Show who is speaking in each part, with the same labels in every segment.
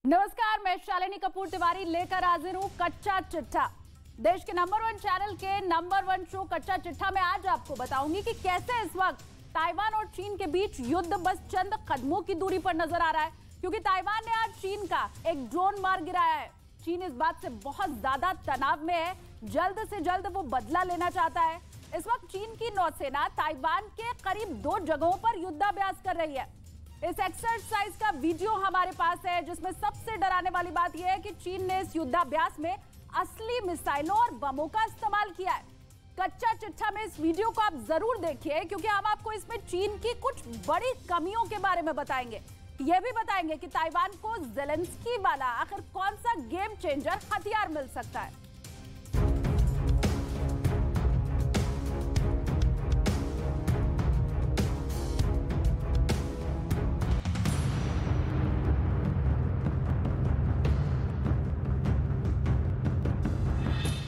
Speaker 1: नमस्कार, मैं शालिनी कपूर तिवारी लेकर हाजिर हूं कच्चा चिट्ठा। देश के नंबर 1 चैनल के नंबर 1 शो कच्चा चिट्ठा में आज आपको बताऊंगी कि कैसे इस वक्त ताइवान और चीन के बीच युद्ध बस चंद कदमों की दूरी पर नजर आ रहा है, क्योंकि ताइवान ने आज चीन का एक ड्रोन मार गिराया है। चीन इस बात से बहुत ज्यादा तनाव में है, जल्द से जल्द वो बदला लेना चाहता है। इस वक्त चीन की नौसेना ताइवान के करीब 2 जगहों पर युद्धाभ्यास कर रही है। इस एक्सरसाइज का वीडियो हमारे पास है, जिसमें सबसे डराने वाली बात यह है कि चीन ने इस युद्धाभ्यास में असली मिसाइलों और बमों का इस्तेमाल किया है। कच्चा चिट्ठा में इस वीडियो को आप जरूर देखिए, क्योंकि हम आपको इसमें चीन की कुछ बड़ी कमियों के बारे में बताएंगे। यह भी बताएंगे कि ताइवान को ज़ेलेंस्की वाला आखिर कौन सा गेम चेंजर हथियार मिल सकता है।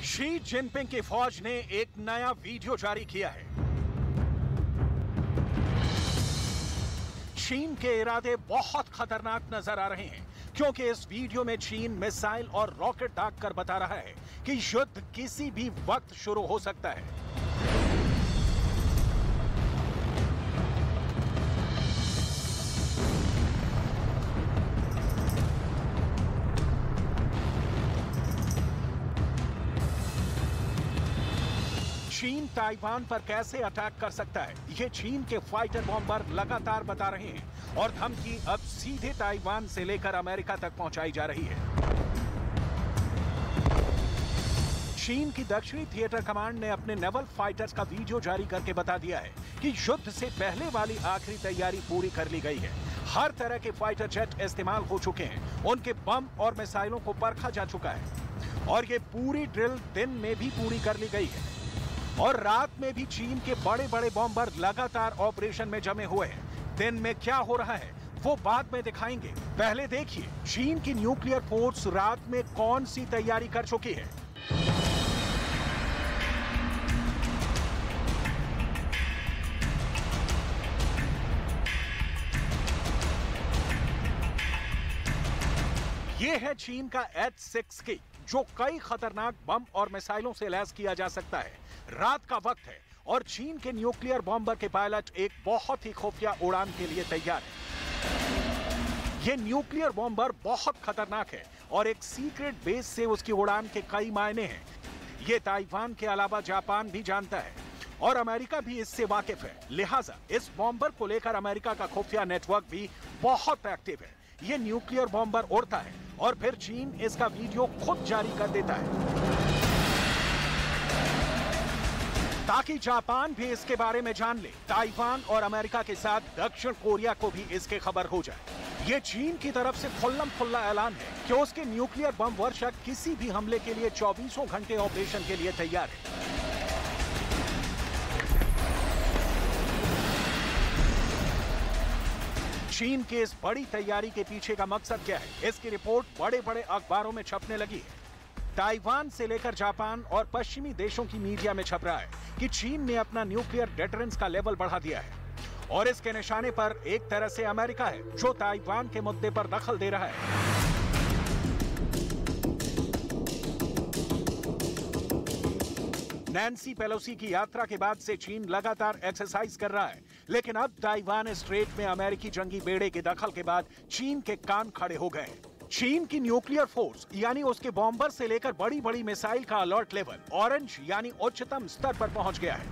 Speaker 2: शी जिनपिंग की फौज ने एक नया वीडियो जारी किया है। चीन के इरादे बहुत खतरनाक नजर आ रहे हैं, क्योंकि इस वीडियो में चीन मिसाइल और रॉकेट दागकर बता रहा है कि युद्ध किसी भी वक्त शुरू हो सकता है। चीन ताइवान पर कैसे अटैक कर सकता है, ये चीन के फाइटर बॉम्बर लगातार बता रहे हैं और धमकी अब सीधे ताइवान से लेकर अमेरिका तक पहुंचाई जा रही है। चीन की दक्षिणी थिएटर कमांड ने अपने नेवल फाइटर्स का वीडियो जारी करके बता दिया है कि युद्ध से पहले वाली आखिरी तैयारी पूरी कर ली गई है। हर तरह के फाइटर जेट इस्तेमाल हो चुके हैं, उनके बम और मिसाइलों को परखा जा चुका है और ये पूरी ड्रिल दिन में भी पूरी कर ली गई है। और रात में भी चीन के बड़े बड़े बॉम्बर लगातार ऑपरेशन में जमे हुए हैं। दिन में क्या हो रहा है वो बाद में दिखाएंगे। पहले देखिए चीन की न्यूक्लियर फोर्स रात में कौन सी तैयारी कर चुकी है। ये है चीन का H-6K, जो कई खतरनाक बम और मिसाइलों से लैस किया जा सकता है। रात का वक्त है और चीन के न्यूक्लियर बॉम्बर के पायलट एक बहुत ही खुफिया उड़ान के लिए तैयार है। ये न्यूक्लियर बॉम्बर बहुत खतरनाक है और एक सीक्रेट बेस से उसकी उड़ान के कई मायने हैं। ये ताइवान के अलावा जापान भी जानता है और अमेरिका भी इससे वाकिफ है। लिहाजा इस बॉम्बर को लेकर अमेरिका का खुफिया नेटवर्क भी बहुत एक्टिव है। ये न्यूक्लियर बॉम्बर उड़ता है और फिर चीन इसका वीडियो खुद जारी कर देता है, ताकि जापान भी इसके बारे में जान ले। ताइवान और अमेरिका के साथ दक्षिण कोरिया को भी इसके खबर हो जाए। ये चीन की तरफ से खुल्लम खुल्ला ऐलान है कि उसके न्यूक्लियर बम वर्षक किसी भी हमले के लिए 24 घंटे ऑपरेशन के लिए तैयार है। चीन के इस बड़ी तैयारी के पीछे का मकसद क्या है, इसकी रिपोर्ट बड़े बड़े अखबारों में छपने लगी है। ताइवान से लेकर जापान और पश्चिमी देशों की मीडिया में छप रहा है कि चीन ने अपना न्यूक्लियर डेटरेंस का लेवल बढ़ा दिया है और इसके निशाने पर एक तरह से अमेरिका है, जो ताइवान के मुद्दे पर दखल दे रहा है। नैन्सी पेलोसी की यात्रा के बाद से चीन लगातार एक्सरसाइज कर रहा है, लेकिन अब ताइवान स्ट्रेट में अमेरिकी जंगी बेड़े के दखल के बाद चीन के कान खड़े हो गए। चीन की न्यूक्लियर फोर्स यानी उसके बॉम्बर से लेकर बड़ी बड़ी मिसाइल का अलर्ट लेवल ऑरेंज यानी उच्चतम स्तर पर पहुंच गया है।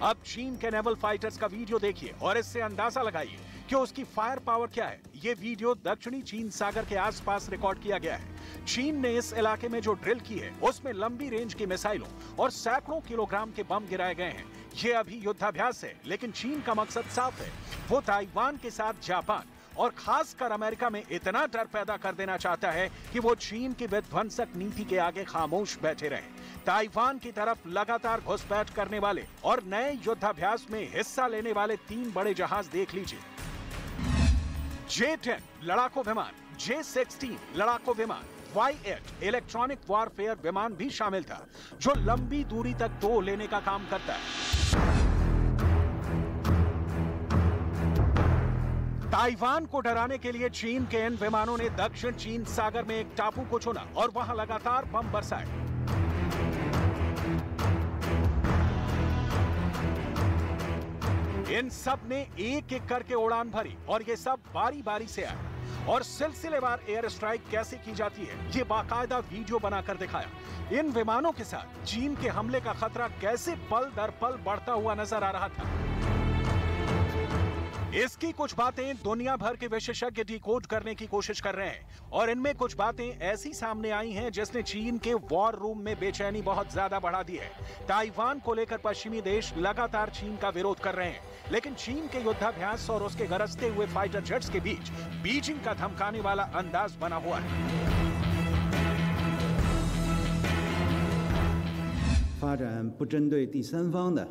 Speaker 2: अब चीन के नेवल फाइटर्स का वीडियो देखिए और इससे अंदाजा लगाइए कि उसकी फायर पावर क्या है। यह वीडियो दक्षिणी चीन सागर के आसपास रिकॉर्ड किया गया है। चीन ने इस इलाके में जो ड्रिल की है उसमें लंबी रेंज की मिसाइलों और सैकड़ों किलोग्राम के बम गिराए गए हैं। ये अभी युद्धाभ्यास है, लेकिन चीन का मकसद साफ है। वो ताइवान के साथ जापान और खासकर अमेरिका में इतना डर पैदा कर देना चाहता है कि वो चीन की विध्वंसक नीति के आगे खामोश बैठे रहें। ताइवान की तरफ लगातार घुसपैठ करने वाले और नए युद्धाभ्यास में हिस्सा लेने वाले 3 बड़े जहाज देख लीजिए। J-10 लड़ाकू विमान, J-16 लड़ाकू विमान, Y-8 इलेक्ट्रॉनिक वॉरफेयर विमान भी शामिल था, जो लंबी दूरी तक तोड़ लेने का काम करता है। ताइवान को डराने के लिए चीन के इन विमानों ने दक्षिण चीन सागर में एक टापू को चुना और वहां लगातार बम बरसाए। इन सब ने एक एक करके उड़ान भरी और ये सब बारी बारी से आए और सिलसिलेवार एयर स्ट्राइक कैसे की जाती है ये बाकायदा वीडियो बनाकर दिखाया। इन विमानों के साथ चीन के हमले का खतरा कैसे पल दर पल बढ़ता हुआ नजर आ रहा था। इसकी कुछ बातें दुनिया भर के विशेषज्ञ डिकोड करने की कोशिश कर रहे हैं और इनमें कुछ बातें ऐसी सामने आई हैं जिसने चीन के वॉर रूम में बेचैनी बहुत ज्यादा बढ़ा दी है। ताइवान को लेकर पश्चिमी देश लगातार चीन का विरोध कर रहे हैं, लेकिन चीन के युद्धाभ्यास और उसके गरजते हुए फाइटर जेट्स के बीच बीजिंग का धमकाने वाला अंदाज बना हुआ है।
Speaker 3: 发展不针对第三方的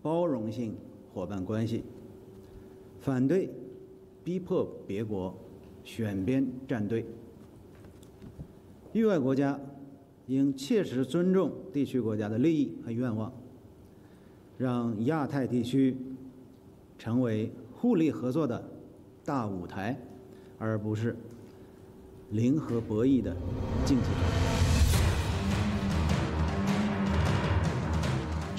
Speaker 3: 包容性伙伴关系，反对逼迫别国选边站队。域外国家应切实尊重地区国家的利益和愿望，让亚太地区成为互利合作的大舞台，而不是零和博弈的竞技场。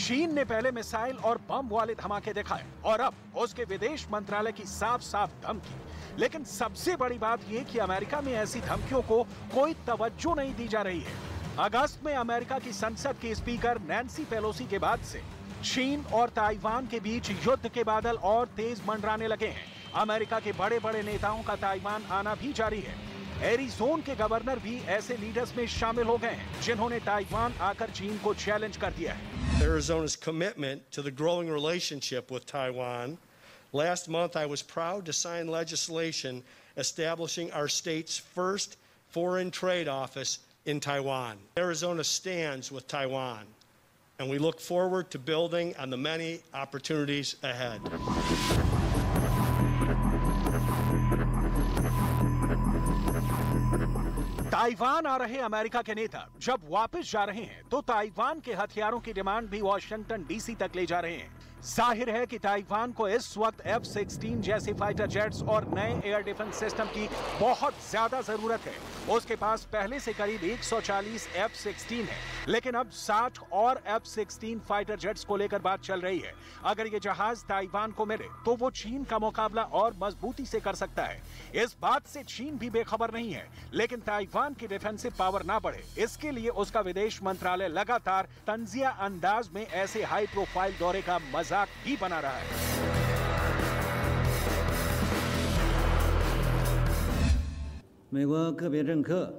Speaker 2: चीन ने पहले मिसाइल और बम वाले धमाके दिखाए और अब उसके विदेश मंत्रालय की साफ साफ धमकी। लेकिन सबसे बड़ी बात यह कि अमेरिका में ऐसी धमकियों को कोई तवज्जो नहीं दी जा रही है। अगस्त में अमेरिका की संसद की स्पीकर नैन्सी पेलोसी के बाद से चीन और ताइवान के बीच युद्ध के बादल और तेज मंडराने लगे हैं। अमेरिका के बड़े बड़े नेताओं का ताइवान आना भी जारी है। एरिज़ोना के गवर्नर भी ऐसे लीडर्स में शामिल हो गए हैं जिन्होंने ताइवान आकर चीन को चैलेंज कर दिया है।
Speaker 4: Arizona's commitment to the growing relationship with Taiwan. Last month, I was proud to sign legislation establishing our state's first foreign trade office in Taiwan. Arizona stands with Taiwan, and we look forward to building on the many opportunities ahead.
Speaker 2: Taiwan आ रहे America के नेता जब वापस जा रहे हैं तो ताइवान के हथियारों की डिमांड भी वॉशिंगटन डीसी तक ले जा रहे हैं। जाहिर है कि ताइवान को इस वक्त F-16 जैसे फाइटर जेट्स और नए एयर डिफेंस सिस्टम की बहुत ज्यादा जरूरत है। उसके पास पहले से करीब 140 F-16 है, लेकिन अब 60 और F-16 फाइटर जेट्स को लेकर बात चल रही है। अगर ये जहाज ताइवान को मिले तो वो चीन का मुकाबला और मजबूती से कर सकता है। इस बात से चीन भी बेखबर नहीं है, लेकिन ताइवान की डिफेंसिव पावर ना बढ़े इसके लिए उसका विदेश मंत्रालय लगातार तंजिया अंदाज में ऐसे हाई प्रोफाइल दौरे का मजाक भी बना रहा है।
Speaker 3: 美国个别政客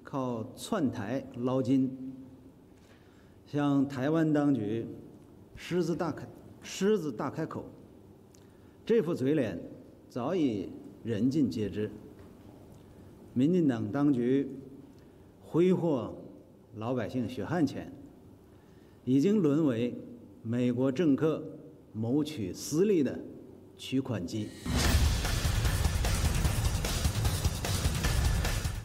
Speaker 3: 靠窜台捞金，向台湾当局狮子大开口，这副嘴脸早已人尽皆知。民进党当局挥霍老百姓血汗钱，已经沦为美国政客谋取私利的取款机。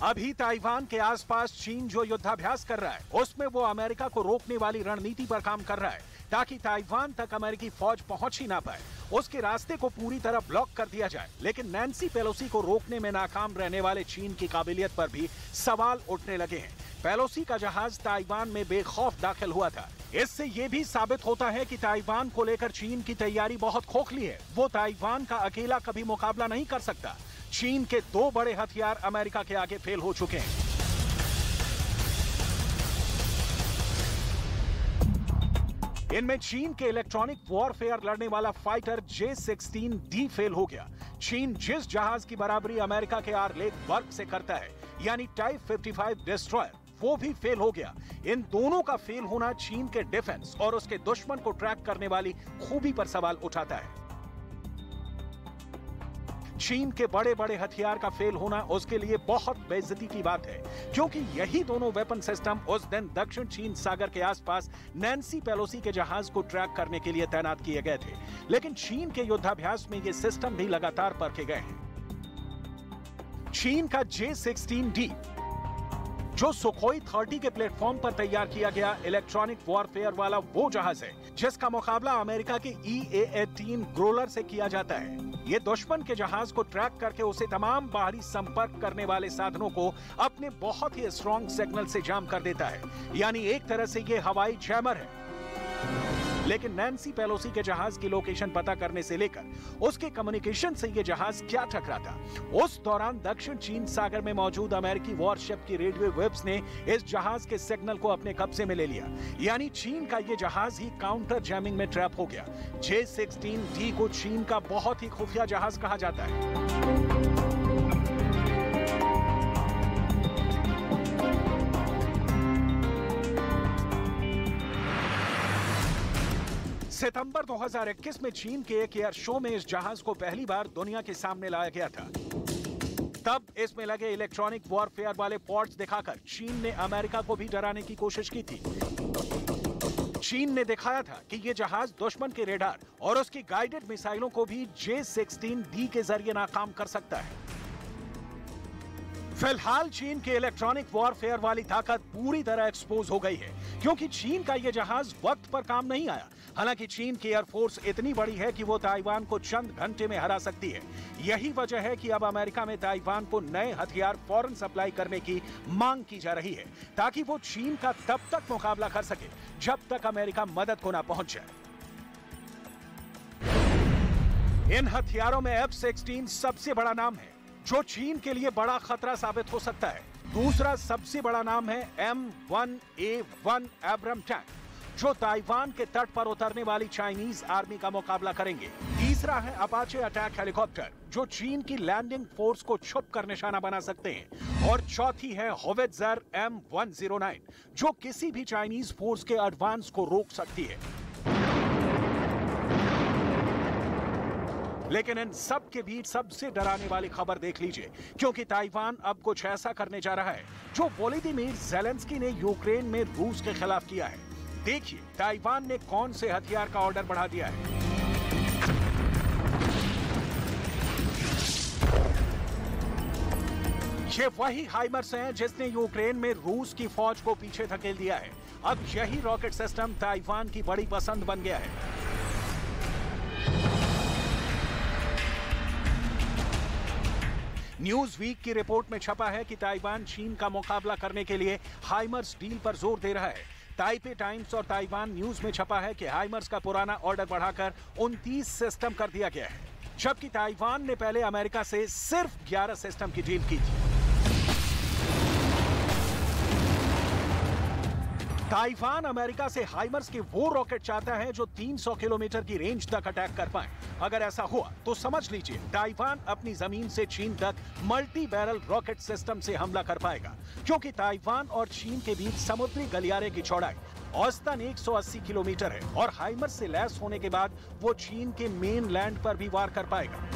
Speaker 2: अभी ताइवान के आसपास चीन जो युद्धाभ्यास कर रहा है उसमें वो अमेरिका को रोकने वाली रणनीति पर काम कर रहा है ताकि ताइवान तक अमेरिकी फौज पहुंच ही ना पाए, उसके रास्ते को पूरी तरह ब्लॉक कर दिया जाए। लेकिन नैन्सी पेलोसी को रोकने में नाकाम रहने वाले चीन की काबिलियत पर भी सवाल उठने लगे हैं। पेलोसी का जहाज ताइवान में बेखौफ दाखिल हुआ था। इससे ये भी साबित होता है कि ताइवान को लेकर चीन की तैयारी बहुत खोखली है। वो ताइवान का अकेला कभी मुकाबला नहीं कर सकता। चीन के दो बड़े हथियार अमेरिका के आगे फेल हो चुके हैं। इनमें चीन के इलेक्ट्रॉनिक वॉरफेयर लड़ने वाला फाइटर J-16D फेल हो गया। चीन जिस जहाज की बराबरी अमेरिका के आर्लेक वर्क से करता है, यानी टाइप 55 डिस्ट्रॉयर, वो भी फेल हो गया। इन दोनों का फेल होना चीन के डिफेंस और उसके दुश्मन को ट्रैक करने वाली खूबी पर सवाल उठाता है। चीन के बड़े बड़े हथियार का फेल होना उसके लिए बहुत बेइज्जती की बात है, क्योंकि यही दोनों वेपन सिस्टम उस दिन दक्षिण चीन सागर के आसपास नैन्सी पेलोसी के जहाज को ट्रैक करने के लिए तैनात किए गए थे। लेकिन चीन के युद्धाभ्यास में ये सिस्टम भी लगातार परखे गए हैं। चीन का J-16D जो सुखोई 30 के प्लेटफॉर्म पर तैयार किया गया इलेक्ट्रॉनिक वॉरफेयर वाला वो जहाज है जिसका मुकाबला अमेरिका की EA-18 ग्रोलर से किया जाता है। ये दुश्मन के जहाज को ट्रैक करके उसे तमाम बाहरी संपर्क करने वाले साधनों को अपने बहुत ही स्ट्रॉन्ग सिग्नल से जाम कर देता है, यानी एक तरह से ये हवाई जैमर है। लेकिन नैन्सी पेलोसी के जहाज की लोकेशन पता करने से लेकर उसके कम्युनिकेशन से ये जहाज क्या टकराता, उस दौरान दक्षिण चीन सागर में मौजूद अमेरिकी वॉरशिप की रेडियो वेव्स ने इस जहाज के सिग्नल को अपने कब्जे में ले लिया, यानी चीन का ये जहाज ही काउंटर जैमिंग में ट्रैप हो गया। J-16D को चीन का बहुत ही खुफिया जहाज कहा जाता है। सितंबर 2021 में चीन के एक एयर शो में इस जहाज को पहली बार दुनिया के सामने लाया गया था। तब इसमें लगे इलेक्ट्रॉनिक वॉरफेयर वाले पॉड्स दिखाकर चीन ने अमेरिका को भी डराने की कोशिश की थी। चीन ने दिखाया था कि यह जहाज दुश्मन के रेडार और उसकी गाइडेड मिसाइलों को भी J-16D के जरिए नाकाम कर सकता है। फिलहाल चीन के इलेक्ट्रॉनिक वॉरफेयर वाली ताकत पूरी तरह एक्सपोज हो गई है, क्योंकि चीन का यह जहाज वक्त पर काम नहीं आया। हालांकि चीन की एयरफोर्स इतनी बड़ी है कि वो ताइवान को चंद घंटे में हरा सकती है। यही वजह है कि अब अमेरिका में ताइवान को नए हथियार फौरन सप्लाई करने की मांग की जा रही है, ताकि वो चीन का तब तक मुकाबला कर सके जब तक अमेरिका मदद को ना पहुंच जाए। इन हथियारों में F-16 सबसे बड़ा नाम है, जो चीन के लिए बड़ा खतरा साबित हो सकता है। दूसरा सबसे बड़ा नाम है M1A1 एब्रम टैंक, जो ताइवान के तट पर उतरने वाली चाइनीज आर्मी का मुकाबला करेंगे। तीसरा है अपाचे अटैक हेलीकॉप्टर, जो चीन की लैंडिंग फोर्स को छुप कर निशाना बना सकते हैं। और चौथी है होवित्जर M109, जो किसी भी चाइनीज फोर्स के एडवांस को रोक सकती है। लेकिन इन सब के बीच सबसे डराने वाली खबर देख लीजिए, क्योंकि ताइवान अब कुछ ऐसा करने जा रहा है जो वोलोदिमीर ज़ेलेंस्की ने यूक्रेन में रूस के खिलाफ किया है। देखिए ताइवान ने कौन से हथियार का ऑर्डर बढ़ा दिया है। ये वही हाइमर्स हैं जिसने यूक्रेन में रूस की फौज को पीछे धकेल दिया है। अब यही रॉकेट सिस्टम ताइवान की बड़ी पसंद बन गया है। न्यूज वीक की रिपोर्ट में छपा है कि ताइवान चीन का मुकाबला करने के लिए हाइमर्स डील पर जोर दे रहा है। ताइपे टाइम्स और ताइवान न्यूज में छपा है कि हाइमर्स का पुराना ऑर्डर बढ़ाकर 29 सिस्टम कर दिया गया है, जबकि ताइवान ने पहले अमेरिका से सिर्फ 11 सिस्टम की डील की थी। ताइवान अमेरिका से हाइमर्स के वो रॉकेट चाहता है जो 300 किलोमीटर की रेंज तक अटैक कर पाए। अगर ऐसा हुआ तो समझ लीजिए ताइवान अपनी जमीन से चीन तक मल्टी बैरल रॉकेट सिस्टम से हमला कर पाएगा, क्योंकि ताइवान और चीन के बीच समुद्री गलियारे की चौड़ाई औसतन 180 किलोमीटर है और हाइमर्स से लैस होने के बाद वो चीन के मेन लैंड पर भी वार कर पाएगा।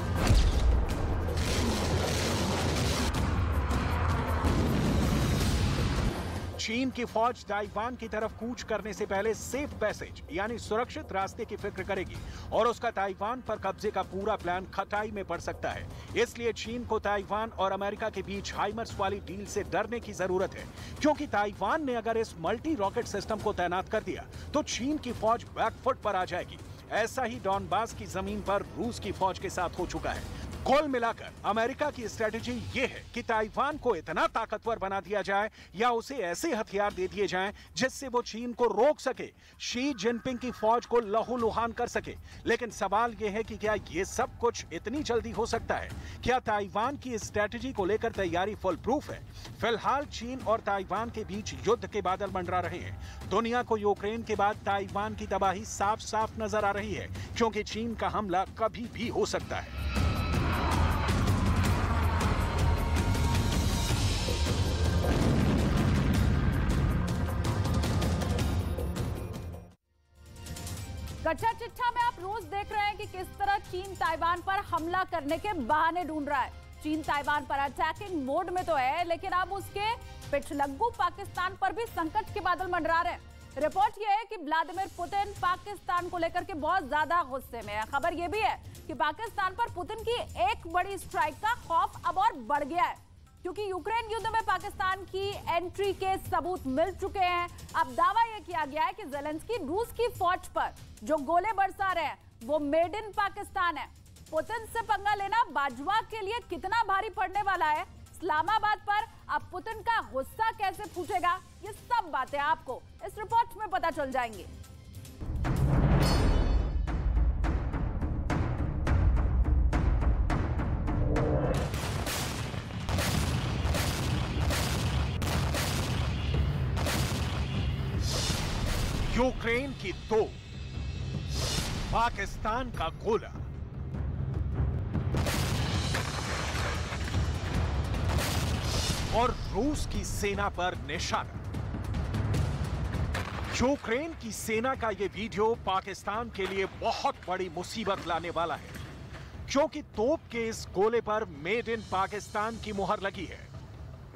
Speaker 2: चीन की फौज ताइवान की तरफ कूच करने से पहले सेफ पैसेज यानी सुरक्षित रास्ते की फिक्र करेगी और उसका ताइवान पर कब्जे का पूरा प्लान खटाई में पड़ सकता है। इसलिए चीन को ताइवान और अमेरिका के बीच हाइमर्स वाली डील से डरने की जरूरत है, क्योंकि ताइवान ने अगर इस मल्टी रॉकेट सिस्टम को तैनात कर दिया तो चीन की फौज बैकफुट पर आ जाएगी। ऐसा ही डॉनबास की जमीन पर रूस की फौज के साथ हो चुका है। कुल मिलाकर अमेरिका की स्ट्रेटेजी ये है कि ताइवान को इतना ताकतवर बना दिया जाए या उसे ऐसे हथियार दे दिए जाएं जिससे वो चीन को रोक सके, शी जिनपिंग की फौज को लहूलुहान कर सके। लेकिन सवाल ये है कि क्या ये सब कुछ इतनी जल्दी हो सकता है? क्या ताइवान की स्ट्रेटेजी को लेकर तैयारी फुल प्रूफ है? फिलहाल चीन और ताइवान के बीच युद्ध के बादल मंडरा रहे हैं। दुनिया को यूक्रेन के बाद ताइवान की तबाही साफ साफ नजर आ रही है, क्योंकि चीन का हमला कभी भी हो सकता है।
Speaker 1: कच्चा चिट्ठा में आप रोज देख रहे हैं कि किस तरह चीन ताइवान पर हमला करने के बहाने ढूंढ रहा है। चीन ताइवान पर अटैकिंग मोड में तो है, लेकिन अब उसके पिछलग्गू पाकिस्तान पर भी संकट के बादल मंडरा रहे हैं। रिपोर्ट यह है कि व्लादिमीर पुतिन पाकिस्तान को लेकर के बहुत ज्यादा गुस्से में है। खबर यह भी है कि पाकिस्तान पर पुतिन की एक बड़ी स्ट्राइक का खौफ अब और बढ़ गया है। क्योंकि यूक्रेन युद्ध में पाकिस्तान की एंट्री के सबूत मिल चुके हैं। अब दावा यह किया गया है कि ज़ेलेंस्की रूस की फौज पर जो गोले बरसा रहे हैं वो मेड इन पाकिस्तान है। पुतिन से पंगा लेना बाजवा के लिए कितना भारी पड़ने वाला है, इस्लामाबाद पर अब पुतिन का गुस्सा कैसे फूटेगा, ये सब बातें आपको इस रिपोर्ट में पता चल जाएंगी।
Speaker 2: यूक्रेन की तोप, पाकिस्तान का गोला, और रूस की सेना पर निशाना। यूक्रेन की सेना का यह वीडियो पाकिस्तान के लिए बहुत बड़ी मुसीबत लाने वाला है, क्योंकि तोप के इस गोले पर मेड इन पाकिस्तान की मुहर लगी है।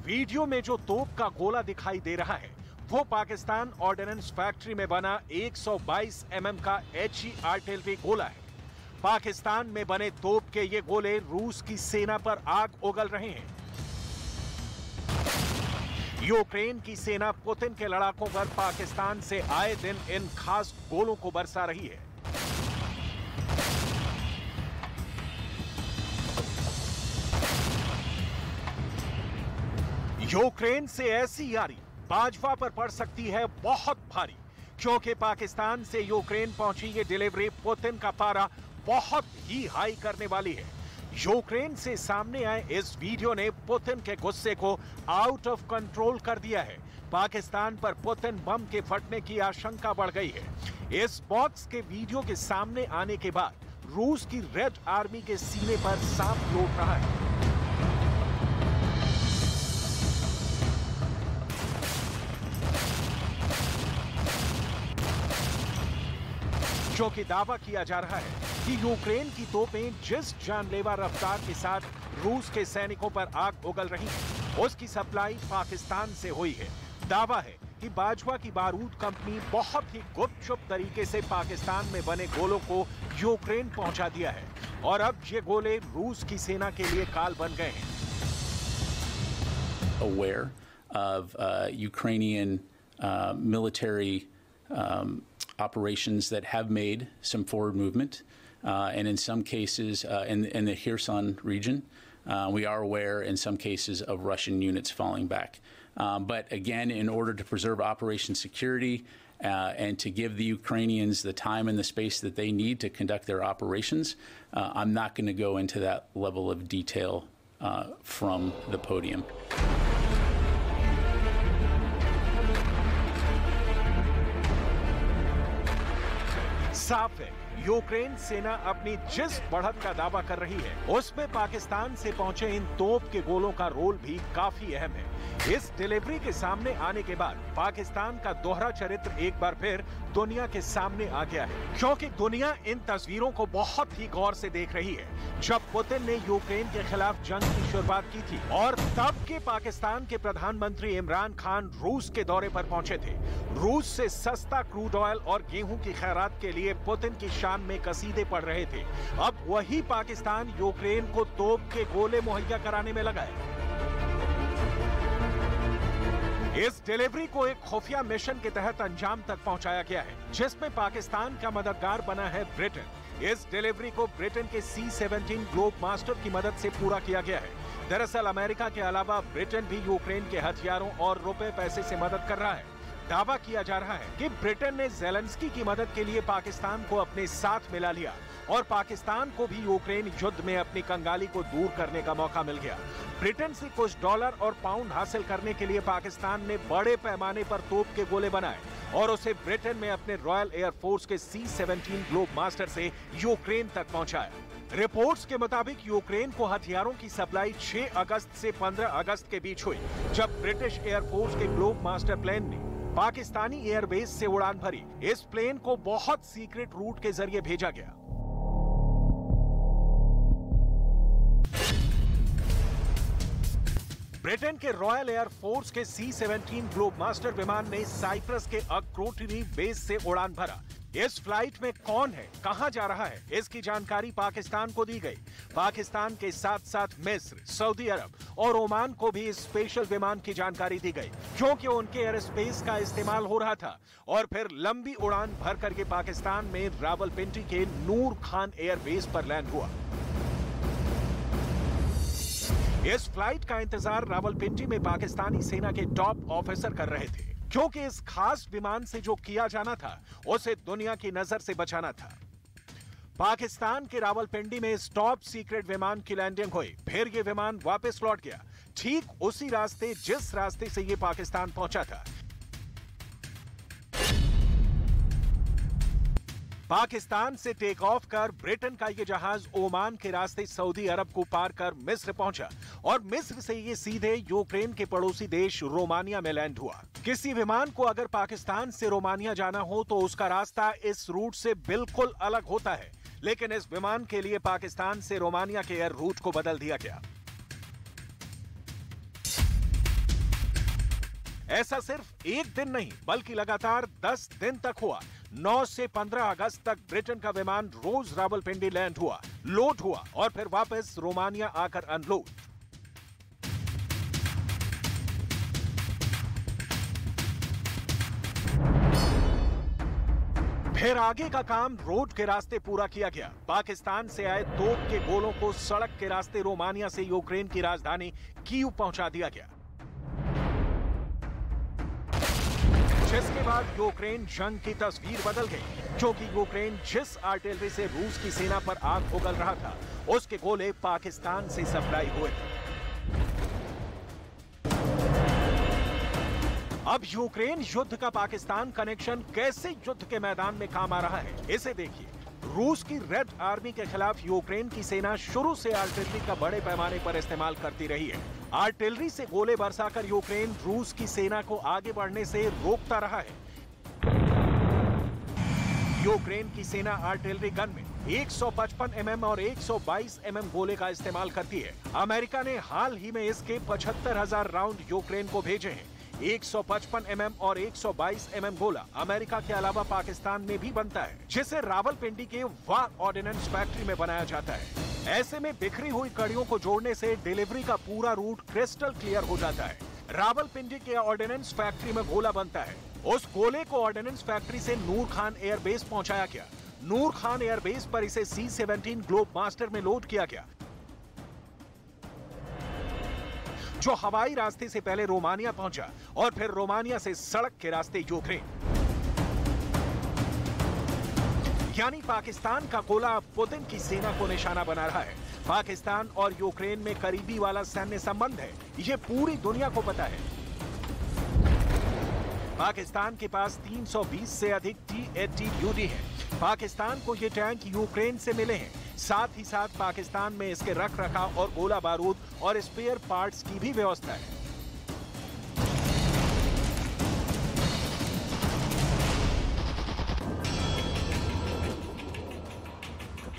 Speaker 2: वीडियो में जो तोप का गोला दिखाई दे रहा है वो पाकिस्तान ऑर्डिनेंस फैक्ट्री में बना 122 mm का HE आर्टिलरी गोला है। पाकिस्तान में बने तोप के ये गोले रूस की सेना पर आग उगल रहे हैं। यूक्रेन की सेना पुतिन के लड़ाकों पर पाकिस्तान से आए दिन इन खास गोलों को बरसा रही है। यूक्रेन से ऐसी यारी बाजवा पर पड़ सकती है बहुत भारी, क्योंकि पाकिस्तान से यूक्रेन पहुंची ये डिलीवरी पुतिन का पारा बहुत ही हाई करने वाली है। यूक्रेन से सामने आए इस वीडियो ने पुतिन के गुस्से को आउट ऑफ कंट्रोल कर दिया है। पाकिस्तान पर पुतिन बम के फटने की आशंका बढ़ गई है। इस बॉक्स के वीडियो के सामने आने के बाद रूस की रेड आर्मी के सीने पर सांप लौट रहा है। क्योंकि दावा किया जा रहा है कि यूक्रेन की तोपें जिस जानलेवा रफ्तार के साथ रूस के सैनिकों पर आग उगल रही है, उसकी सप्लाई पाकिस्तान से हुई है। दावा है कि बाजवा की बारूद कंपनी बहुत ही गुपचुप तरीके से पाकिस्तान में बने गोलों को यूक्रेन पहुंचा दिया है और अब ये गोले रूस की सेना के लिए काल बन गए हैं।
Speaker 5: Aware of Ukrainian military operations that have made some forward movement, and in some cases in the Kherson region, we are aware in some cases of Russian units falling back. But again, in order to preserve operation security and to give the Ukrainians the time and the space that they need to conduct their operations, I'm not going to go into that level of detail from the podium.
Speaker 2: साफ है, Ukraine सेना अपनी जिस बढ़त का दावा कर रही है उसमें पाकिस्तान से पहुंचे इन तोप के गोलों का रोल भी काफी अहम है। इस डिलीवरी के सामने आने के बाद पाकिस्तान का दोहरा चरित्र एक बार फिर दुनिया के सामने आ गया है, क्योंकि दुनिया इन तस्वीरों को बहुत ही गौर से देख रही है। जब पुतिन ने यूक्रेन के खिलाफ जंग की शुरुआत की थी और तब के पाकिस्तान के प्रधानमंत्री इमरान खान रूस के दौरे पर पहुंचे थे। रूस से सस्ता क्रूड ऑयल और गेहूं की खैरात के लिए पुतिन की शान में कसीदे पड़ रहे थे। अब वही पाकिस्तान यूक्रेन को तोप के गोले मुहैया कराने में लगा है। इस डिलीवरी को एक खुफिया मिशन के तहत अंजाम तक पहुंचाया गया है, जिसमें पाकिस्तान का मददगार बना है ब्रिटेन। इस डिलीवरी को ब्रिटेन के C-17 ग्लोब मास्टर की मदद से पूरा किया गया है। दरअसल अमेरिका के अलावा ब्रिटेन भी यूक्रेन के हथियारों और रुपए पैसे से मदद कर रहा है। दावा किया जा रहा है कि ब्रिटेन ने ज़ेलेंस्की की मदद के लिए पाकिस्तान को अपने साथ मिला लिया और पाकिस्तान को भी यूक्रेन युद्ध में अपनी कंगाली को दूर करने का मौका मिल गया। ब्रिटेन से कुछ डॉलर और पाउंड हासिल करने के लिए पाकिस्तान ने बड़े पैमाने पर तोप के गोले बनाए और उसे ब्रिटेन में अपने रॉयल एयरफोर्स के C-17 ग्लोब मास्टर से यूक्रेन तक पहुंचाया। रिपोर्ट्स के मुताबिक यूक्रेन को हथियारों की सप्लाई 6 अगस्त से 15 अगस्त के बीच हुई, जब ब्रिटिश एयरफोर्स के ग्लोब मास्टर प्लेन ने पाकिस्तानी एयरबेस से उड़ान भरी। इस प्लेन को बहुत सीक्रेट रूट के जरिए भेजा गया। ब्रिटेन के रॉयल एयरफोर्स के C-17 ग्लोब मास्टर विमान ने साइप्रस के अक्रोटिनी बेस से उड़ान भरा। इस फ्लाइट में कौन है, कहां जा रहा है, इसकी जानकारी पाकिस्तान को दी गई। पाकिस्तान के साथ साथ मिस्र, सऊदी अरब और ओमान को भी इस स्पेशल विमान की जानकारी दी गई, क्योंकि उनके एयर स्पेस का इस्तेमाल हो रहा था। और फिर लंबी उड़ान भरकर ये पाकिस्तान में रावलपिंडी के नूर खान एयरबेस पर लैंड हुआ। इस फ्लाइट का इंतजार रावलपिंडी में पाकिस्तानी सेना के टॉप ऑफिसर कर रहे थे, क्योंकि इस खास विमान से जो किया जाना था उसे दुनिया की नजर से बचाना था। पाकिस्तान के रावलपिंडी में इस टॉप सीक्रेट विमान की लैंडिंग हुई, फिर यह विमान वापस लौट गया, ठीक उसी रास्ते जिस रास्ते से यह पाकिस्तान पहुंचा था। पाकिस्तान से टेक ऑफ कर ब्रिटेन का यह जहाज ओमान के रास्ते सऊदी अरब को पार कर मिस्र पहुंचा और मिस्र से ये सीधे यूक्रेन के पड़ोसी देश रोमानिया में लैंड हुआ। किसी विमान को अगर पाकिस्तान से रोमानिया जाना हो तो उसका रास्ता इस रूट से बिल्कुल अलग होता है, लेकिन इस विमान के लिए पाकिस्तान से रोमानिया के एयर रूट को बदल दिया गया। ऐसा सिर्फ एक दिन नहीं बल्कि लगातार 10 दिन तक हुआ। 9 से 15 अगस्त तक ब्रिटेन का विमान रोज रावलपिंडी लैंड हुआ, लोड हुआ और फिर वापस रोमानिया आकर अनलोड। फिर आगे का काम रोड के रास्ते पूरा किया गया। पाकिस्तान से आए तोप के गोलों को सड़क के रास्ते रोमानिया से यूक्रेन की राजधानी कीव पहुंचा दिया गया, जिसके बाद यूक्रेन जंग की तस्वीर बदल गई, क्योंकि यूक्रेन जिस आर्टिलरी से रूस की सेना पर आग उगल रहा था उसके गोले पाकिस्तान से सप्लाई हुए थे। अब यूक्रेन युद्ध का पाकिस्तान कनेक्शन कैसे युद्ध के मैदान में काम आ रहा है, इसे देखिए। रूस की रेड आर्मी के खिलाफ यूक्रेन की सेना शुरू से आर्टिलरी का बड़े पैमाने पर इस्तेमाल करती रही है। आर्टिलरी से गोले बरसाकर यूक्रेन रूस की सेना को आगे बढ़ने से रोकता रहा है। यूक्रेन की सेना आर्टिलरी गन में 155 mm और 122 mm गोले का इस्तेमाल करती है। अमेरिका ने हाल ही में इसके 75,000 राउंड यूक्रेन को भेजे हैं। 155 mm और 122 mm गोला अमेरिका के अलावा पाकिस्तान में भी बनता है, जिसे रावलपिंडी के वार ऑर्डिनेंस फैक्ट्री में बनाया जाता है। ऐसे में बिखरी हुई कड़ियों को जोड़ने से डिलीवरी का पूरा रूट क्रिस्टल क्लियर हो जाता है। रावलपिंडी के ऑर्डिनेंस फैक्ट्री में गोला बनता है। उस गोले को ऑर्डिनेंस फैक्ट्री से नूर खान एयरबेस पहुंचाया गया। नूर खान एयरबेस पर इसे C-17 ग्लोब मास्टर में लोड किया गया, जो हवाई रास्ते से पहले रोमानिया पहुंचा और फिर रोमानिया से सड़क के रास्ते यूक्रेन। यानी पाकिस्तान का गोला अब पुतिन की सेना को निशाना बना रहा है। पाकिस्तान और यूक्रेन में करीबी वाला सैन्य संबंध है, ये पूरी दुनिया को पता है। पाकिस्तान के पास 320 से अधिक T-80 UD हैं। पाकिस्तान को ये टैंक यूक्रेन से मिले हैं। साथ ही साथ पाकिस्तान में इसके रख रखाव और गोला बारूद और स्पेयर पार्ट्स की भी व्यवस्था है।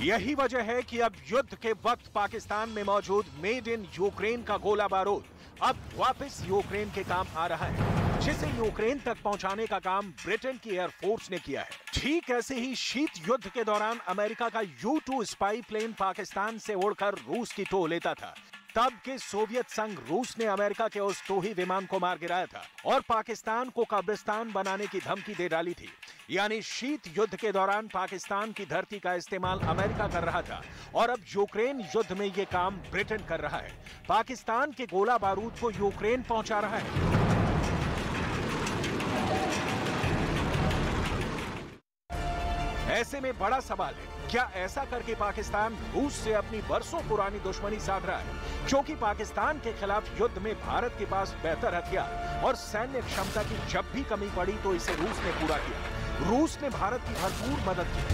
Speaker 2: यही वजह है कि अब युद्ध के वक्त पाकिस्तान में मौजूद मेड इन यूक्रेन का गोला बारूद अब वापस यूक्रेन के काम आ रहा है, जिसे यूक्रेन तक पहुंचाने का काम ब्रिटेन की एयरफोर्स ने किया है। ठीक ऐसे ही शीत युद्ध के दौरान अमेरिका का U-2 स्पाई प्लेन पाकिस्तान से उड़कर रूस की टो लेता था। तब के सोवियत संघ रूस ने अमेरिका के उस टोही विमान को मार गिराया था और पाकिस्तान को कब्रिस्तान बनाने की धमकी दे डाली थी। यानी शीत युद्ध के दौरान पाकिस्तान की धरती का इस्तेमाल अमेरिका कर रहा था और अब यूक्रेन युद्ध में ये काम ब्रिटेन कर रहा है। पाकिस्तान के गोला बारूद को यूक्रेन पहुंचा रहा है। ऐसे में बड़ा सवाल है, क्या ऐसा करके पाकिस्तान रूस से अपनी बरसों पुरानी दुश्मनी साध रहा है? क्योंकि पाकिस्तान के खिलाफ युद्ध में भारत के पास बेहतर हथियार और सैन्य क्षमता की जब भी कमी पड़ी तो इसे रूस ने पूरा किया। रूस ने भारत की भरपूर मदद की।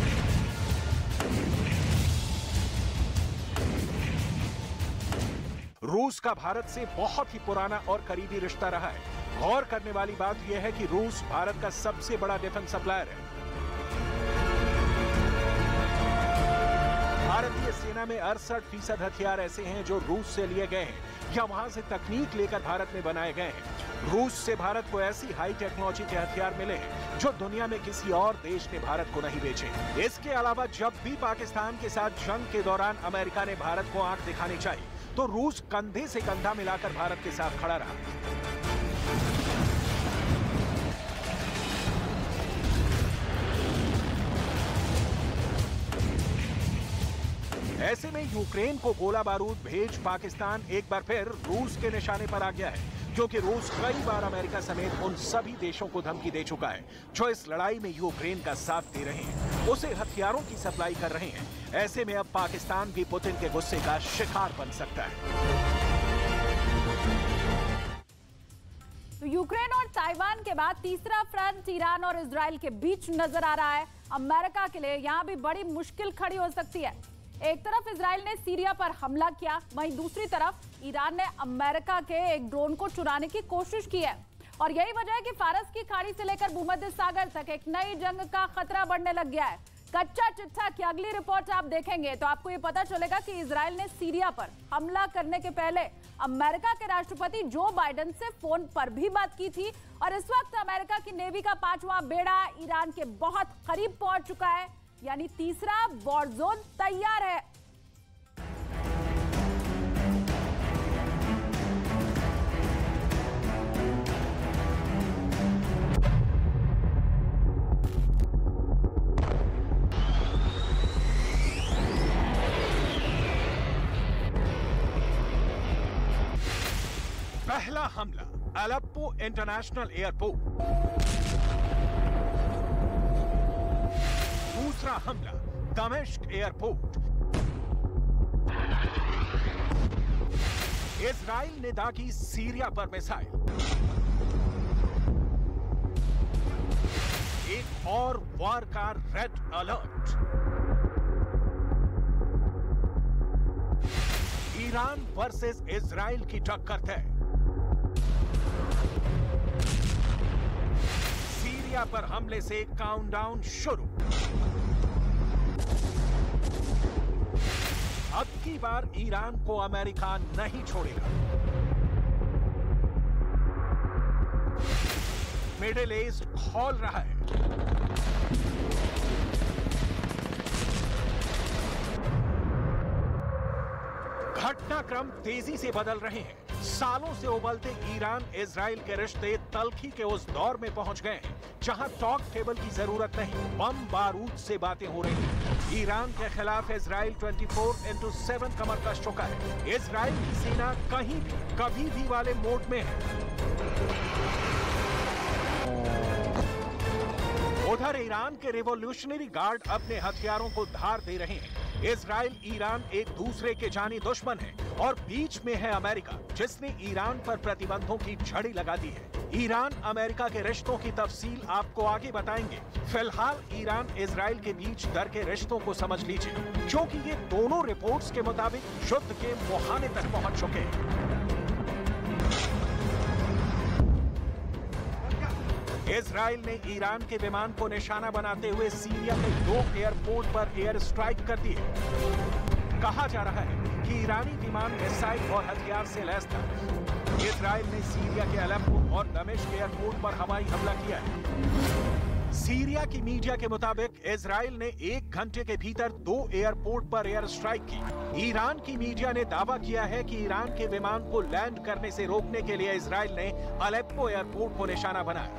Speaker 2: रूस का भारत से बहुत ही पुराना और करीबी रिश्ता रहा है। गौर करने वाली बात यह है कि रूस भारत का सबसे बड़ा डिफेंस सप्लायर है। भारतीय सेना में 68% हथियार ऐसे हैं जो रूस से लिए गए हैं या वहां से तकनीक लेकर भारत में बनाए गए हैं। रूस से भारत को ऐसी हाई टेक्नोलॉजी के हथियार मिले हैं जो दुनिया में किसी और देश ने भारत को नहीं बेचे। इसके अलावा जब भी पाकिस्तान के साथ जंग के दौरान अमेरिका ने भारत को आंख दिखानी चाहिए तो रूस कंधे से कंधा मिलाकर भारत के साथ खड़ा रहा। ऐसे में यूक्रेन को गोला बारूद भेज पाकिस्तान एक बार फिर रूस के निशाने पर आ गया है, क्योंकि रूस कई बार अमेरिका समेत उन सभी देशों को धमकी दे चुका है जो इस लड़ाई में यूक्रेन का साथ दे रहे हैं, उसे हथियारों की सप्लाई कर रहे हैं। ऐसे में अब पाकिस्तान भी पुतिन के गुस्से का शिकार बन सकता है।
Speaker 1: तो यूक्रेन और ताइवान के बाद तीसरा फ्रंट ईरान और इजराइल के बीच नजर आ रहा है। अमेरिका के लिए यहां भी बड़ी मुश्किल खड़ी हो सकती है। एक तरफ इजराइल ने सीरिया पर हमला किया, वहीं दूसरी तरफ ईरान ने अमेरिका के एक ड्रोन को चुराने की कोशिश की है और यही वजह है कि फारस की खाड़ी से लेकर भूमध्य सागर तक एक नई जंग का खतरा बढ़ने लग गया है। कच्चा चिट्ठा की अगली रिपोर्ट आप देखेंगे तो आपको ये पता चलेगा कि इजराइल ने सीरिया पर हमला करने के पहले अमेरिका के राष्ट्रपति जो बाइडेन से फोन पर भी बात की थी और इस वक्त अमेरिका की नेवी का 5वां बेड़ा ईरान के बहुत करीब पहुंच चुका है, यानी तीसरा वॉर जोन तैयार है।
Speaker 2: पहला हमला अलेप्पो इंटरनेशनल एयरपोर्ट, दूसरा हमला दमिश्क एयरपोर्ट। इजराइल ने दागी सीरिया पर मिसाइल। एक और वार का red alert. Iran versus Israel की टक्कर तय। सीरिया पर हमले से काउंटडाउन शुरू। अब की बार ईरान को अमेरिका नहीं छोड़ेगा। मिडिल ईस्ट खौल रहा है। घटनाक्रम तेजी से बदल रहे हैं। सालों से उबलते ईरान इजराइल के रिश्ते तल्खी के उस दौर में पहुंच गए हैं जहां टॉक टेबल की जरूरत नहीं, बम बारूद से बातें हो रही हैं। ईरान के खिलाफ इजराइल 24/7 कमर कस चुका है। इजराइल की सेना कहीं भी कभी भी वाले मोड में है। उधर ईरान के रिवॉल्यूशनरी गार्ड अपने हथियारों को धार दे रहे हैं। इजराइल ईरान एक दूसरे के जानी दुश्मन है और बीच में है अमेरिका, जिसने ईरान पर प्रतिबंधों की झड़ी लगा दी है। ईरान अमेरिका के रिश्तों की तफसील आपको आगे बताएंगे। फिलहाल ईरान इजराइल के बीच दर के रिश्तों को समझ लीजिए, क्योंकि ये दोनों रिपोर्ट्स के मुताबिक युद्ध के मुहाने तक पहुंच चुके हैं। इजराइल ने ईरान के विमान को निशाना बनाते हुए सीरिया के 2 एयरपोर्ट पर एयर स्ट्राइक कर दी है। कहा जा रहा है कि ईरानी विमान मिसाइल और हथियार से लैस था। इजराइल ने सीरिया के अलेप्पो और दमिश्क एयरपोर्ट पर हवाई हमला किया है। सीरिया की मीडिया के मुताबिक इजराइल ने 1 घंटे के भीतर 2 एयरपोर्ट पर एयर स्ट्राइक की। ईरान की मीडिया ने दावा किया है कि ईरान के विमान को लैंड करने से रोकने के लिए इजराइल ने अलेप्पो एयरपोर्ट को निशाना बनाया।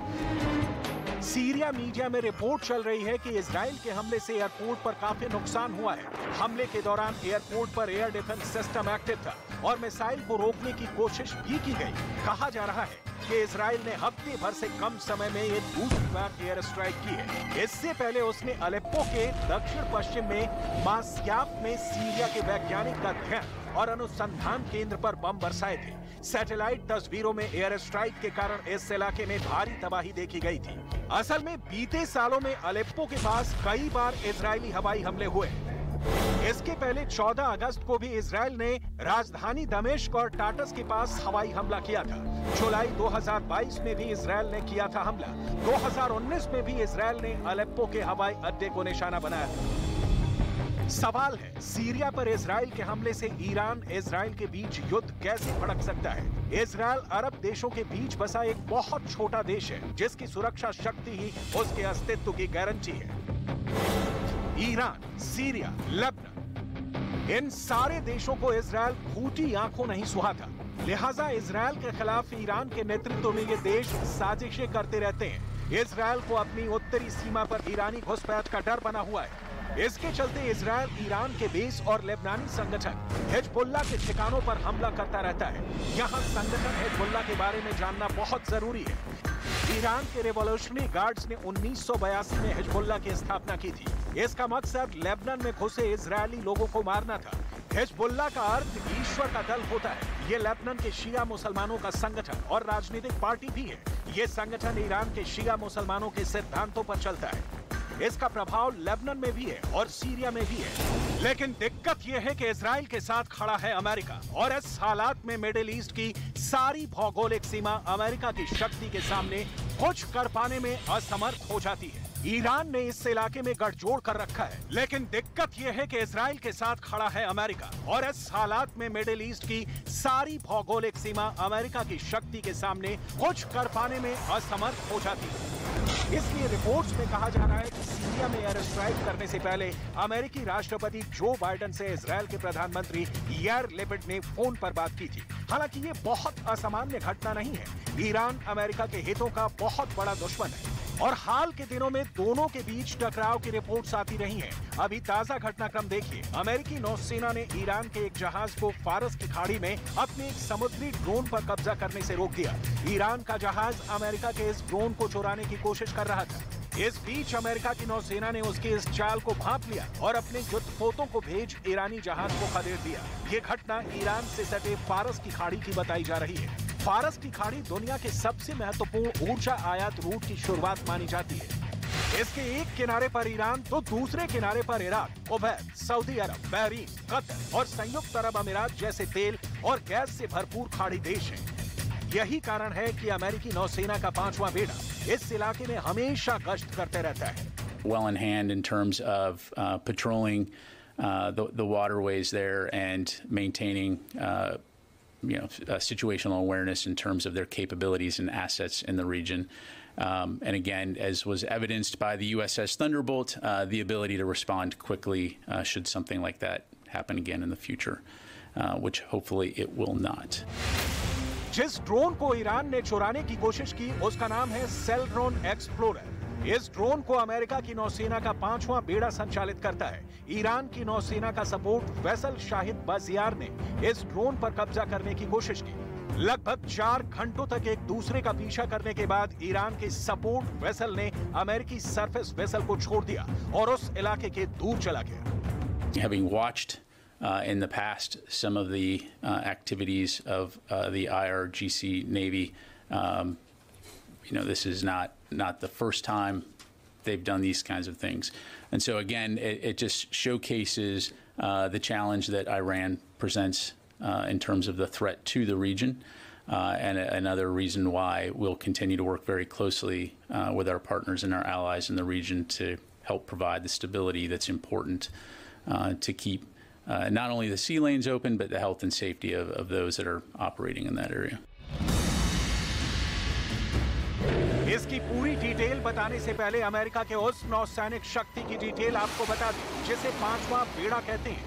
Speaker 2: सीरिया मीडिया में रिपोर्ट चल रही है कि इजराइल के हमले से एयरपोर्ट पर काफी नुकसान हुआ है। हमले के दौरान एयरपोर्ट पर एयर डिफेंस सिस्टम एक्टिव था और मिसाइल को रोकने की कोशिश भी की गई। कहा जा रहा है कि इजराइल ने हफ्ते भर से कम समय में ये दूसरी बार एयर स्ट्राइक की है। इससे पहले उसने अलेप्पो के दक्षिण पश्चिम में मास्याफ में सीरिया के वैज्ञानिक अध्ययन और अनुसंधान केंद्र पर बम बरसाए थे। सैटेलाइट तस्वीरों में एयर स्ट्राइक के कारण इस इलाके में भारी तबाही देखी गई थी। असल में बीते सालों में अलेप्पो के पास कई बार इजरायली हवाई हमले हुए। इसके पहले 14 अगस्त को भी इजराइल ने राजधानी दमिश्क और टाटस के पास हवाई हमला किया था। जुलाई 2022 में भी इजराइल ने किया था हमला। 2019 में भी इजराइल ने अलेप्पो के हवाई अड्डे को निशाना बनाया था। सवाल है, सीरिया पर इजराइल के हमले से ईरान इजराइल के बीच युद्ध कैसे भड़क सकता है? इजराइल अरब देशों के बीच बसा एक बहुत छोटा देश है जिसकी सुरक्षा शक्ति ही उसके अस्तित्व की गारंटी है। ईरान, सीरिया, लेबनान, इन सारे देशों को इजराइल फूटी आंखों नहीं सुहाता। लिहाजा इजराइल के खिलाफ ईरान के नेतृत्व में ये देश साजिशें करते रहते हैं। इजराइल को अपनी उत्तरी सीमा पर ईरानी घुसपैठ का डर बना हुआ है। इसके चलते इजराइल ईरान के बेस और लेबनानी संगठन हिजबुल्लाह के ठिकानों पर हमला करता रहता है। यहाँ संगठन हिजबुल्लाह के बारे में जानना बहुत जरूरी है। ईरान के रिवॉल्यूशनरी गार्ड्स ने 1982 में हिजबुल्लाह की स्थापना की थी। इसका मकसद लेबनान में घुसे इजरायली लोगों को मारना था। हिजबुल्लाह का अर्थ ईश्वर का दल होता है। ये लेबनान के शिया मुसलमानों का संगठन और राजनीतिक पार्टी भी है। ये संगठन ईरान के शिया मुसलमानों के सिद्धांतों पर चलता है। इसका प्रभाव लेबनान में भी है और सीरिया में भी है। लेकिन दिक्कत यह है कि इजराइल के साथ खड़ा है अमेरिका और इस हालात में मिडिल ईस्ट की सारी भौगोलिक सीमा अमेरिका की शक्ति के सामने कुछ कर पाने में असमर्थ हो जाती है। ईरान ने इस इलाके में गठजोड़ कर रखा है, लेकिन दिक्कत यह है कि इजराइल के साथ खड़ा है अमेरिका और इस हालात में मिडिल ईस्ट की सारी भौगोलिक सीमा अमेरिका की शक्ति के सामने कुछ कर पाने में असमर्थ हो जाती है। इसलिए रिपोर्ट्स में कहा जा रहा है कि सीरिया में एयर स्ट्राइक करने से पहले अमेरिकी राष्ट्रपति जो बाइडेन से इजराइल के प्रधानमंत्री यार लेपिड ने फोन पर बात की थी। हालांकि ये बहुत असामान्य घटना नहीं है। ईरान अमेरिका के हितों का बहुत बड़ा दुश्मन है और हाल के दिनों में दोनों के बीच टकराव की रिपोर्ट्स आती रही हैं। अभी ताजा घटनाक्रम देखिए। अमेरिकी नौसेना ने ईरान के एक जहाज को फारस की खाड़ी में अपने एक समुद्री ड्रोन पर कब्जा करने से रोक दिया। ईरान का जहाज अमेरिका के इस ड्रोन को चुराने की कोशिश कर रहा था। इस बीच अमेरिका की नौसेना ने उसके इस चाल को भांप लिया और अपने युद्धपोतों को भेज ईरानी जहाज को खदेड़ दिया। ये घटना ईरान से सटे फारस की खाड़ी की बताई जा रही है। फारस की खाड़ी दुनिया के सबसे महत्वपूर्ण ऊर्जा आयात रूट की शुरुआत मानी जाती है। इसके एक किनारे पर ईरान तो दूसरे किनारे पर इराक, कुवैत, सऊदी अरब, बहरीन, कतर और संयुक्त अरब अमीरात जैसे तेल और गैस से भरपूर खाड़ी देश हैं। यही कारण है कि अमेरिकी नौसेना का 5वां बेड़ा इस इलाके में हमेशा गश्त करते रहता है।
Speaker 5: Well in hand in terms of patrolling the waterways there and maintaining situational awareness in terms of their capabilities and assets in the region. And again, as was evidenced by the USS Thunderbolt, the ability to respond quickly should something like that happen again in the future, which hopefully it will not.
Speaker 2: जिस drone को Iran ने चुराने की कोशिश की उसका नाम है सेल्ड्रोन एक्सप्लोरर। इस ड्रोन को अमेरिका की नौसेना का 5वां बेड़ा संचालित करता है। ईरान की नौसेना का सपोर्ट वेसल शाहिद बाजियार ने इस ड्रोन पर कब्जा करने की कोशिश की। लगभग 4 घंटों तक एक दूसरे का पीछा करने के बाद ईरान के सपोर्ट वेसल ने अमेरिकी सरफेस वेसल को छोड़ दिया और उस इलाके के दूर चला गया।
Speaker 5: Having watched in the past some of the activities of the IRGC Navy, this is not the first time they've done these kinds of things. And so again, it just showcases the challenge that Iran presents in terms of the threat to the region, and another reason why we'll continue to work very closely with our partners and our allies in the region to help provide the stability that's important to keep not only the sea lanes open, but the health and safety of those that are operating in that area.
Speaker 2: इसकी पूरी detail बताने से पहले America के उस नौसैनिक शक्ति की डिटेल आपको बता दें जिसे 5वां बेड़ा कहते हैं।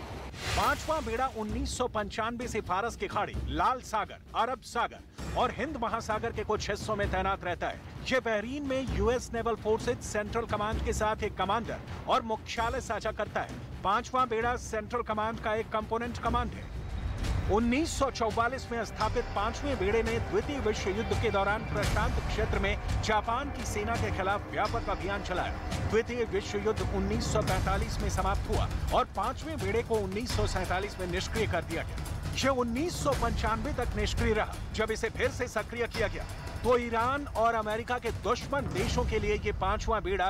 Speaker 2: 5वां बेड़ा 1995 से फारस की खाड़ी, लाल सागर, अरब सागर और हिंद महासागर के कुछ हिस्सों में तैनात रहता है। ये बहरीन में US naval forces central command के साथ एक कमांडर और मुख्यालय साझा करता है। 5वां बेड़ा सेंट्रल कमांड का एक कंपोनेंट कमांड है। 1944 में स्थापित 5वें बेड़े ने द्वितीय विश्व युद्ध के दौरान प्रशांत क्षेत्र में जापान की सेना के खिलाफ व्यापक अभियान चलाया। द्वितीय विश्व युद्ध 1945 में समाप्त हुआ और 5वें बेड़े को 1947 में निष्क्रिय कर दिया गया। यह 1995 तक निष्क्रिय रहा। जब इसे फिर से सक्रिय किया गया तो ईरान और अमेरिका के दुश्मन देशों के लिए ये 5वां बेड़ा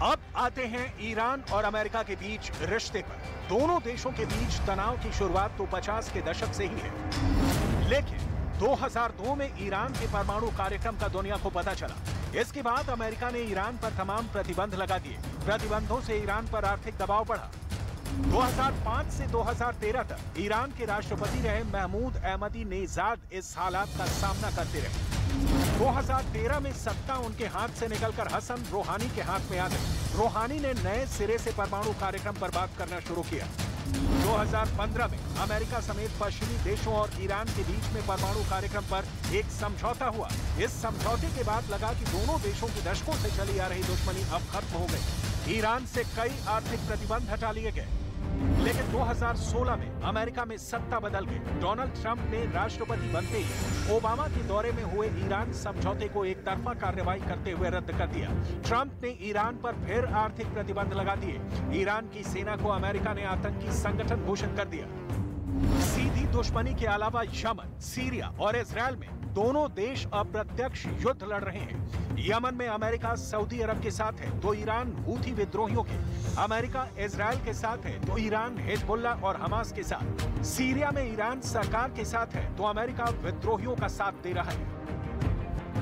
Speaker 2: अब आते हैं ईरान और अमेरिका के बीच रिश्ते पर। दोनों देशों के बीच तनाव की शुरुआत तो 50 के दशक से ही है, लेकिन 2002 में ईरान के परमाणु कार्यक्रम का दुनिया को पता चला। इसके बाद अमेरिका ने ईरान पर तमाम प्रतिबंध लगा दिए। प्रतिबंधों से ईरान पर आर्थिक दबाव बढ़ा। 2005 से 2013 तक ईरान के राष्ट्रपति रहे महमूद अहमदी नेजाद इस हालात का सामना करते रहे। 2013 में सत्ता उनके हाथ से निकलकर हसन रोहानी के हाथ में आ गई। रोहानी ने नए सिरे से परमाणु कार्यक्रम पर बात करना शुरू किया। 2015 में अमेरिका समेत पश्चिमी देशों और ईरान के बीच में परमाणु कार्यक्रम पर एक समझौता हुआ। इस समझौते के बाद लगा कि दोनों देशों की दशकों से चली आ रही दुश्मनी अब खत्म हो गई। ईरान से कई आर्थिक प्रतिबंध हटा लिए गए, लेकिन 2016 में अमेरिका में सत्ता बदल गई। डोनाल्ड ट्रंप ने राष्ट्रपति बनते ही ओबामा के दौरे में हुए ईरान समझौते को एक तरफा कार्रवाई करते हुए रद्द कर दिया। ट्रंप ने ईरान पर फिर आर्थिक प्रतिबंध लगा दिए। ईरान की सेना को अमेरिका ने आतंकी संगठन घोषित कर दिया। सीधी दुश्मनी के अलावा यमन, सीरिया और इजरायल में दोनों देश अप्रत्यक्ष युद्ध लड़ रहे हैं। यमन में अमेरिका सऊदी अरब के साथ है तो ईरान हूथी विद्रोहियों के, अमेरिका इजरायल के साथ है तो ईरान हिजबुल्ला और हमास के साथ, सीरिया में ईरान सरकार के साथ है तो अमेरिका विद्रोहियों का साथ दे रहा है।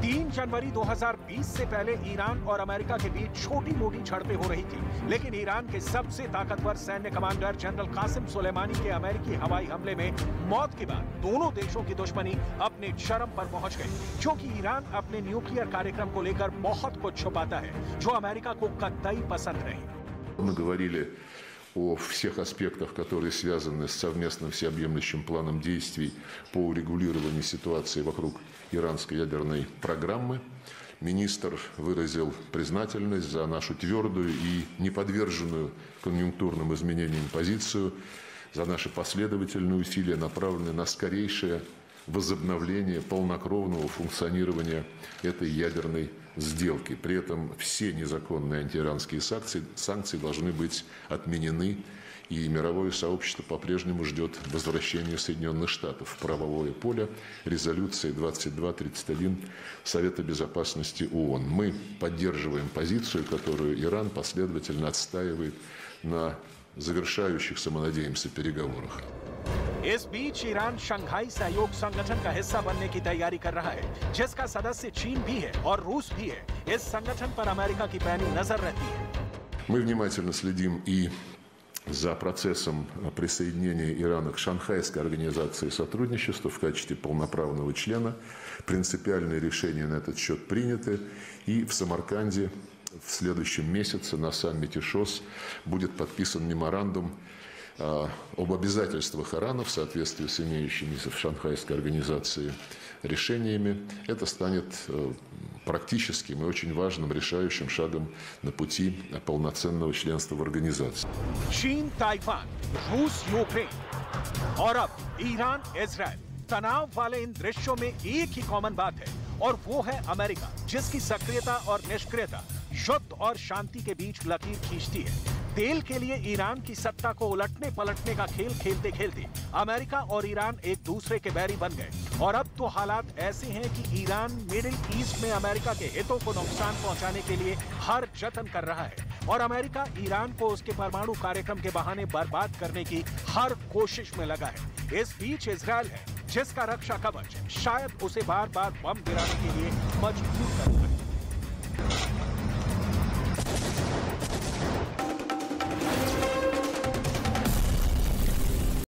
Speaker 2: 3 जनवरी 2020 से पहले ईरान और अमेरिका के बीच छोटी मोटी झड़पें हो रही थी, लेकिन ईरान के सबसे ताकतवर सैन्य कमांडर जनरल कासिम सुलेमानी के अमेरिकी हवाई हमले में मौत के बाद दोनों देशों की दुश्मनी अपने चरम पर पहुंच गई, क्योंकि ईरान अपने न्यूक्लियर कार्यक्रम को लेकर बहुत कुछ छुपाता है जो अमेरिका को कतई पसंद नहीं।
Speaker 6: Мы говорили о всех аспектах, которые связаны с совместным всеобъемлющим планом действий по урегулированию ситуации вокруг иранской ядерной программы. Министр выразил признательность за нашу твердую и неподверженную конъюнктурным изменениям позицию, за наши последовательные усилия, направленные на скорейшее возобновление полнокровного функционирования этой ядерной сделки. При этом все незаконные антииранские санкции должны быть отменены, и мировое сообщество по-прежнему ждет возвращения Соединенных Штатов в правовое поле резолюции 2231 Совета Безопасности ООН. Мы поддерживаем позицию, которую Иран последовательно отстаивает на завершающихся, мы надеемся, переговорах.
Speaker 2: इस बीच ईरान शंघाई सहयोग संगठन का हिस्सा बनने की तैयारी कर रहा है, जिसका सदस्य चीन भी है और रूस भी है। इस संगठन पर अमेरिका की पैनी नजर रहती है।
Speaker 6: Мы внимательно следим и за процессом присоединения Ирана к Шанхайской организации сотрудничества в качестве полноправного члена. Принципиальные решения на этот счет приняты, и в Самарканде в следующем месяце на саммите ШОС будет подписан меморандум об обязательствах Ирана в соответствии с имеющимися в Шанхайской организации решениями. Это станет практическим и очень важным решающим шагом на пути полноценного членства в организации.
Speaker 2: चीन, ताइवान, रूस, यूक्रेन और अब ईरान, इजरायल, तनाव वाले इन दृश्यों में एक ही कॉमन बात है, और वो है अमेरिका, जिसकी सक्रियता और निष्क्रियता युद्ध और शांति के बीच लकीर खींचती है। तेल के लिए ईरान की सत्ता को उलटने पलटने का खेल खेलते खेलते अमेरिका और ईरान एक दूसरे के बैरी बन गए, और अब तो हालात ऐसे हैं कि ईरान मिडिल ईस्ट में अमेरिका के हितों को नुकसान पहुंचाने के लिए हर जतन कर रहा है, और अमेरिका ईरान को उसके परमाणु कार्यक्रम के बहाने बर्बाद करने की हर कोशिश में लगा है। इस बीच इजरायल है, जिसका रक्षा कवच शायद उसे बार बार बम गिराने के लिए मजबूर कर